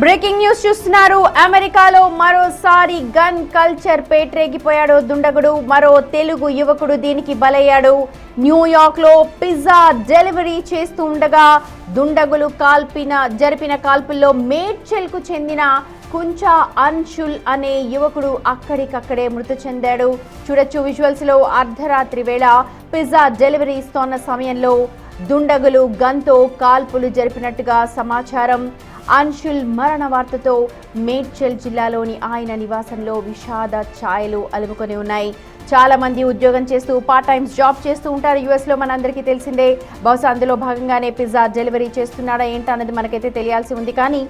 Breaking news చూస్తున్నారు. అమెరికాలో మరోసారి గన్ కల్చర్ పేట్రేగిపోయాడు దుండగుడు. మరో తెలుగు యువకుడు దీనికి బలయ్యాడు. న్యూయార్క్ లో పిజ్జా డెలివరీ చేస్తూ ఉండగా దుండగులు జరిపిన కాల్పుల్లో మేడ్చల్ కు చెందిన కుంచా అన్షుల్ అనే యువకుడు అక్కడికక్కడే మృతి చెందాడు. చూడొచ్చు విజువల్స్ లో అర్ధరాత్రి వేళ పిజ్జా డెలివరీ ఇస్తోన్న సమయంలో దుండగులు గన్తో కాల్పులు జరిపినట్టుగా సమాచారం. అన్షుల్ మరణ వార్తతో మేడ్చల్ జిల్లాలోని ఆయన నివాసంలో విషాద ఛాయలు అలుముకొని ఉన్నాయి. చాలా మంది ఉద్యోగం చేస్తూ పార్ట్ టైమ్స్ జాబ్ చేస్తూ ఉంటారు యుఎస్ లో, మనందరికీ తెలిసిందే. బహుశా అందులో భాగంగానే పిజ్జా డెలివరీ చేస్తున్నాడా ఏంటన్నది మనకైతే తెలియాల్సి ఉంది. కానీ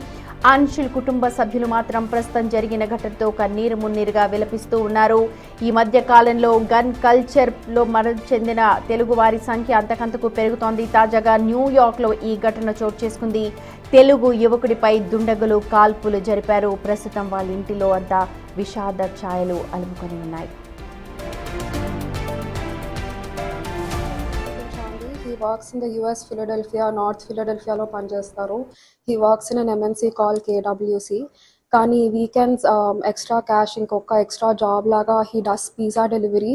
అన్షుల్ కుటుంబ సభ్యులు మాత్రం ప్రస్తుతం జరిగిన ఘటనతో కన్నీరు మున్నీరుగా విలపిస్తూ ఉన్నారు. ఈ మధ్య కాలంలో గన్ కల్చర్ లో మరణం చెందిన తెలుగు వారి సంఖ్య అంతకంతకు పెరుగుతోంది. తాజాగా న్యూయార్క్ లో ఈ ఘటన చోటు చేసుకుంది. తెలుగు యువకుడిపై దుండగులు కాల్పులు జరిపారు. ప్రస్తుతం వాళ్ళ ఇంటిలో అంతా విషాద ఛాయలు అలుముకొని ఉన్నాయి. He works in the US Philadelphia, North Philadelphia lo panchestaru. He works in an MNC called KWC. Kani weekends extra cash inkoka extra job laga he does pizza delivery.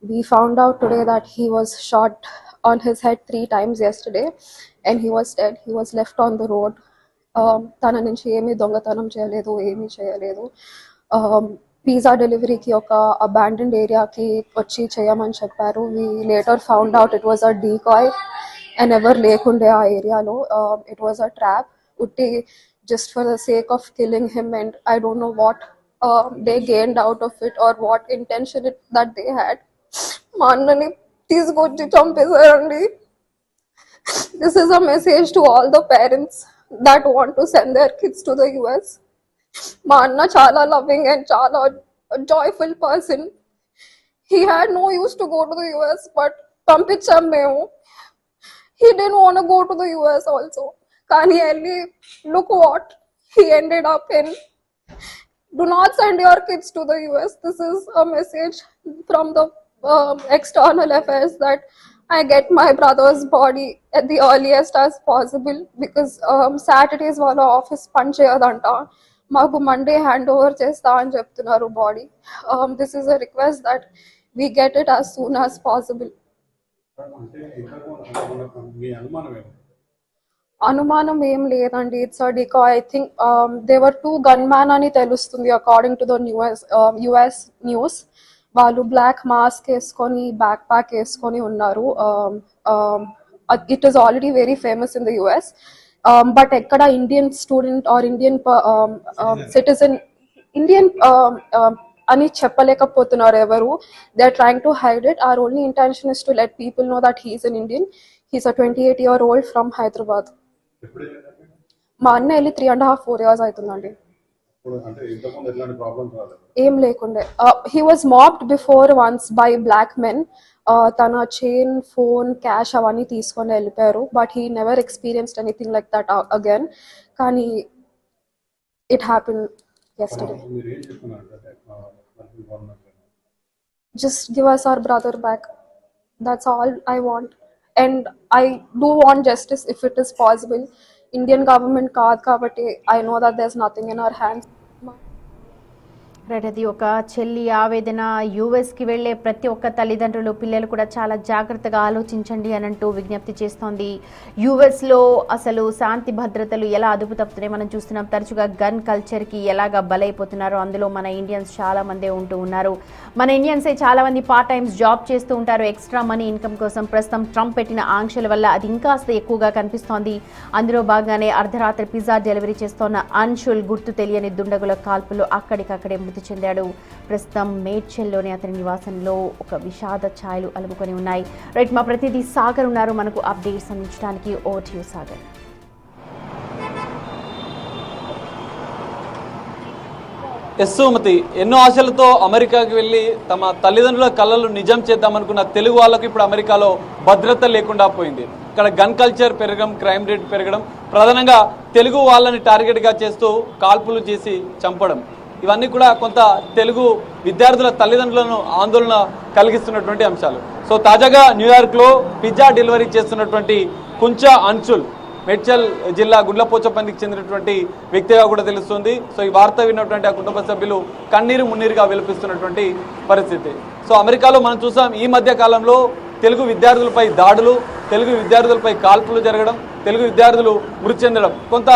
We found out today that he was shot on his head 3 times yesterday and he was dead. He was left on the road. Tana nunchi emi dongatanam cheyaledu, emi cheyaledu. Pizza డెలివరీకి ఒక abandoned ఏరియాకి వచ్చి చేయమని చెప్పారు. We later found out it was a decoy and ఎవరు లేకుండే ఆ ఏరియాలో. ఇట్ వాజ్ అ ట్రాప్ ఉట్టి just for the sake of killing him and I don't know what they gained out of it or what intention it that they had. మా అన్నని తీసుకొచ్చి చంపేశారండి. This is a message to all the parents that want to send their kids to the US. మా అన్న చాలా loving and చాలా joyful person. He had no use to go to the US but పంపించాం మేము. He didn't want go to the US also. కానీ వెళ్ళి look what he ended up in. Do not send your kids to the US. This is a message from the external affairs that I get my brother's body at the earliest as possible because Saturdays వాళ్ళ office పని చేయదంట. మాకు Monday hand over చేస్తా అని చెప్తున్నారు body. This is a request that we get it as soon as possible. అనుమానం ఏం లేదండి. It's a decoy. I think there were 2 gunman అని తెలుస్తుంది according to the US news. వాళ్ళు బ్లాక్ మాస్క్ వేసుకొని బ్యాక్ ప్యాక్ వేసుకొని ఉన్నారు. It is already very famous in the US. But ఎక్కడ Indian student or Indian citizen Indian అని చెప్పలేకపోతున్నారు ఎవరు. They are trying to hide it. Our only intention is to let people know that he is an Indian. He is a 28-year-old from Hyderabad. మా అన్న వెళ్ళి 3.5-4 years అవుతుందండి. ఏం లేకుండే. He was mobbed before once by black men. తన chain, phone, cash అవన్నీ తీసుకొని వెళ్ళిపోయారు. But he never experienced anything like that again. కానీ it happen yesterday. Just give us our brother back. That's all I want. And I do want justice if it is possible. Indian government kaad kabatti I know that there's nothing in our hands. Right, అది ఒక చెల్లి ఆవేదన. యూఎస్కి వెళ్లే ప్రతి ఒక్క తల్లిదండ్రులు, పిల్లలు కూడా చాలా జాగ్రత్తగా ఆలోచించండి అని అంటూ విజ్ఞప్తి చేస్తోంది. యూఎస్లో అసలు శాంతి భద్రతలు ఎలా అదుపు తప్పుతున్నాయి మనం చూస్తున్నాం. తరచుగా గన్ కల్చర్కి ఎలాగా బలైపోతున్నారో అందులో మన ఇండియన్స్ చాలా మందే ఉంటూ ఉన్నారు. మన ఇండియన్సే చాలా మంది పార్ట్ టైమ్స్ జాబ్ చేస్తూ ఉంటారు ఎక్స్ట్రా మనీ ఇన్కమ్ కోసం. ప్రస్తుతం ట్రంప్ పెట్టిన ఆంక్షల వల్ల అది ఇంకాస్త ఎక్కువగా కనిపిస్తోంది. అందులో భాగంగానే అర్ధరాత్రి పిజ్జా డెలివరీ చేస్తోన్న అన్షుల్ గుర్తు తెలియని దుండగుల కాల్పుల్లో అక్కడికక్కడే మృతి చెందాడు. ప్రస్తుతం మేడ్చల్లోని అతని నివాసంలో ఒక విషాద ఛాయలు అలుముకొని ఉన్నాయి. రైట్, మా ప్రతినిధి సాగర్ ఉన్నారు మనకు అప్డేట్స్ అందించడానికి. Over to you Sagar. Sumathi, ఎన్నో ఆశలతో అమెరికాకి వెళ్ళి తమ తల్లిదండ్రుల కళలు నిజం చేద్దామనుకున్న తెలుగు వాళ్ళకు ఇప్పుడు అమెరికాలో భద్రత లేకుండా పోయింది. ఇక్కడ గన్ కల్చర్ పెరగడం, క్రైమ్ రేట్ పెరగడం, ప్రధానంగా తెలుగు వాళ్ళని టార్గెట్గా చేస్తూ కాల్పులు చేసి చంపడం, ఇవన్నీ కూడా కొంత తెలుగు విద్యార్థుల తల్లిదండ్రులను ఆందోళన కలిగిస్తున్నటువంటి అంశాలు. సో తాజాగా న్యూయార్క్లో పిజ్జా డెలివరీ చేస్తున్నటువంటి కుంచా అన్షుల్ మేడ్చల్ జిల్లా గుండ్లపోచపల్లికి చెందినటువంటి వ్యక్తిగా కూడా తెలుస్తుంది. సో ఈ వార్త విన్నటువంటి ఆ కుటుంబ సభ్యులు కన్నీరు మున్నీరుగా విలపిస్తున్నటువంటి పరిస్థితి. సో అమెరికాలో మనం చూసాం ఈ మధ్య కాలంలో తెలుగు విద్యార్థులపై దాడులు, తెలుగు విద్యార్థులపై కాల్పులు జరగడం, తెలుగు విద్యార్థులు మృతి చెందడం కొంత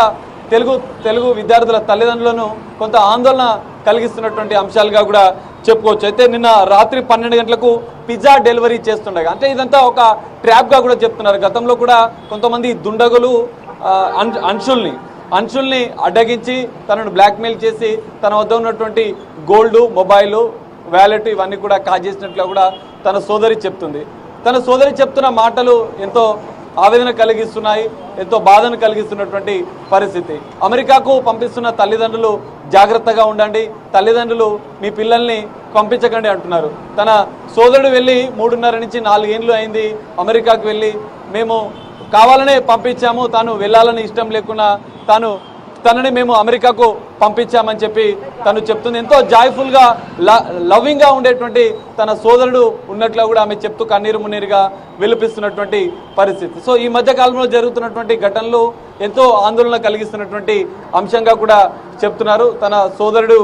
తెలుగు విద్యార్థుల తల్లిదండ్రులను కొంత ఆందోళన కలిగిస్తున్నటువంటి అంశాలుగా కూడా చెప్పుకోవచ్చు. అయితే నిన్న రాత్రి 12 గంటలకు పిజ్జా డెలివరీ చేస్తుండగా, అంటే ఇదంతా ఒక ట్రాప్గా కూడా చెప్తున్నారు. గతంలో కూడా కొంతమంది దుండగులు అంశుల్ని అడ్డగించి తనను బ్లాక్మెయిల్ చేసి తన వద్ద ఉన్నటువంటి గోల్డ్, మొబైల్, వ్యాలెట్ ఇవన్నీ కూడా కాజేసినట్లుగా కూడా తన సోదరి చెప్తుంది. తన సోదరి చెప్తున్న మాటలు ఎంతో ఆవేదన కలిగిస్తున్నాయి, ఎంతో బాధను కలిగిస్తున్నటువంటి పరిస్థితి. అమెరికాకు పంపిస్తున్న తల్లిదండ్రులు జాగ్రత్తగా ఉండండి, తల్లిదండ్రులు మీ పిల్లల్ని పంపించకండి అంటున్నారు. తన సోదరుడు వెళ్ళి 3.5 నుంచి 4 ఏళ్ళు అయింది అమెరికాకు వెళ్ళి, మేము కావాలనే పంపించాము, తాను వెళ్ళాలని ఇష్టం లేకున్నా తనని మేము అమెరికాకు పంపించామని చెప్పి తను చెప్తుంది. ఎంతో జాయ్ఫుల్గా లవ్వింగ్గా ఉండేటువంటి తన సోదరుడు ఉన్నట్లు కూడా ఆమె చెప్తూ కన్నీరు మున్నీరుగా విలపిస్తున్నటువంటి పరిస్థితి. సో ఈ మధ్య కాలంలో జరుగుతున్నటువంటి ఘటనలు ఎంతో ఆందోళన కలిగిస్తున్నటువంటి అంశంగా కూడా చెప్తున్నారు. తన సోదరుడు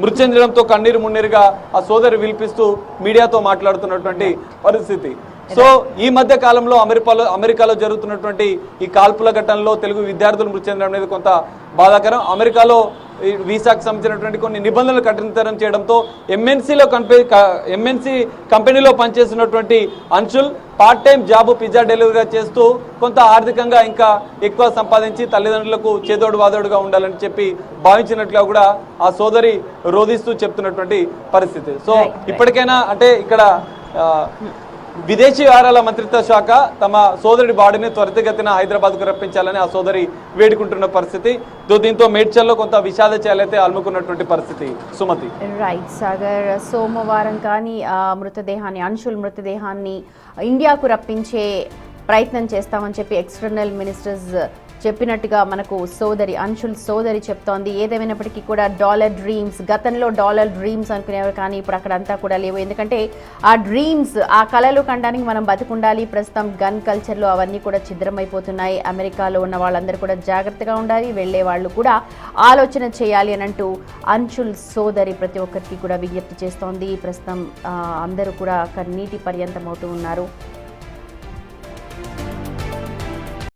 మృతి చెందడంతో కన్నీరు మున్నీరుగా ఆ సోదరు విలిపిస్తూ మీడియాతో మాట్లాడుతున్నటువంటి పరిస్థితి. సో ఈ మధ్య కాలంలో అమెరికాలో జరుగుతున్నటువంటి ఈ కాల్పుల ఘటనలో తెలుగు విద్యార్థులు మృతి చెందడం అనేది కొంత బాధాకరం. అమెరికాలో వీసాకు సంబంధించినటువంటి కొన్ని నిబంధనలు కఠినతరం చేయడంతో ఎంఎన్సీ కంపెనీలో పనిచేస్తున్నటువంటి Anshul part time job pizza డెలివరీగా చేస్తూ కొంత ఆర్థికంగా ఇంకా ఎక్కువ సంపాదించి తల్లిదండ్రులకు చేదోడు వాదోడుగా ఉండాలని చెప్పి భావించినట్లుగా కూడా ఆ సోదరి రోధిస్తూ చెప్తున్నటువంటి పరిస్థితి. సో ఇప్పటికైనా అంటే ఇక్కడ విదేశీ వ్యవహారాల మంత్రిత్వ శాఖ తమ సోదరుడి బాడీని త్వరితగతిన హైదరాబాద్కు రప్పించాలని ఆ సోదరి వేడుకుంటున్న పరిస్థితి. దీంతో మేడ్చల్లో కొంత విషాద ఛాయలైతే అలుముకున్నటువంటి పరిస్థితి. సుమతి. రైట్ సాగర్, సోమవారం కానీ ఆ అంశుల్ మృతదేహాన్ని ఇండియాకు రప్పించే ప్రయత్నం చేస్తామని చెప్పి ఎక్స్టర్నల్ మినిస్టర్స్ చెప్పినట్టుగా మనకు అంశుల్ సోదరి చెప్తోంది. ఏదేమైనప్పటికీ కూడా గతంలో డాలర్ డ్రీమ్స్ అనుకునేవారు, కానీ ఇప్పుడు అక్కడ అంతా కూడా లేవు. ఎందుకంటే ఆ కళలు కనడానికి మనం బతికుండాలి. ప్రస్తుతం గన్ కల్చర్లో అవన్నీ కూడా ఛిద్రమైపోతున్నాయి. అమెరికాలో ఉన్న వాళ్ళందరూ కూడా జాగ్రత్తగా ఉండాలి, వెళ్ళే వాళ్ళు కూడా ఆలోచన చేయాలి అని అంటూ అంశుల్ సోదరి ప్రతి ఒక్కరికి కూడా విజ్ఞప్తి చేస్తోంది. ప్రస్తుతం అందరూ కూడా కన్నీటి పర్యంతం అవుతూ ఉన్నారు.